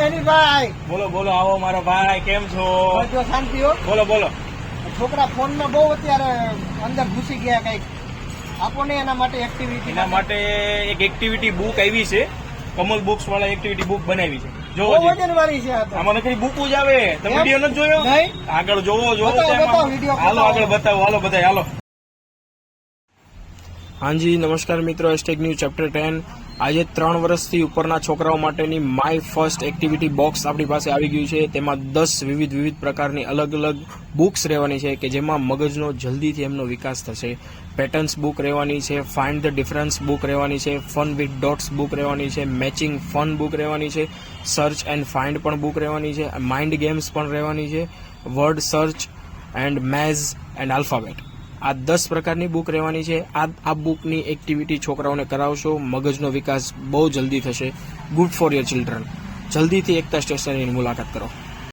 હરીભાઈ બોલો બોલો, આવો મારો ભાઈ, કેમ છો? જો શાંતિ હો. બોલો બોલો. છોકરા ફોનમાં બહુ અત્યારે અંદર ઘૂસી ગયા, કઈક આપો ને એના માટે એક્ટિવિટી. એના માટે એક એક્ટિવિટી બુક આવી છે, કમલ બુક્સ વાળા એક્ટિવિટી બુક બનાવી છે. બહુ વજન વાળી છે આ તો. આમાં નકરી બુક જ આવે. તમે વિડીયો નથી જોયો? નહીં. આગળ જોવો બતાવો વિડીયો. હાલો આગળ બતાવો, હાલો બધા હાલો. હાજી નમસ્કાર મિત્રો, હેશટેગ ન્યૂ ચેપ્ટર 10. આજે 3 વર્ષથી ઉપરના છોકરાઓ માટેની માય ફર્સ્ટ એક્ટિવિટી બોક્સ આપણી પાસે આવી ગયું છે. તેમાં 10 વિવિધ પ્રકારની અલગ અલગ બુક્સ રહેવાની છે કે જેમાં મગજનો જલ્દીથી એમનો વિકાસ થશે. પેટર્ન્સ બુક રહેવાની છે, ફાઇન્ડ ધ ડિફરન્સ બુક રહેવાની છે, ફન વિથ ડોટ્સ બુક રહેવાની છે, મેચિંગ ફન બુક રહેવાની છે, સર્ચ એન્ડ ફાઇન્ડ પણ બુક રહેવાની છે, માઇન્ડ ગેમ્સ પણ રહેવાની છે, word search and maze and alphabet. આ 10 પ્રકારની બુક રહેવાની છે. આ બુકની એક્ટિવિટી છોકરાઓને કરાવશો, મગજનો વિકાસ બહુ જલ્દી થશે. Good for your children. જલ્દીથી એકતા સ્ટેશનરીની મુલાકાત કરો.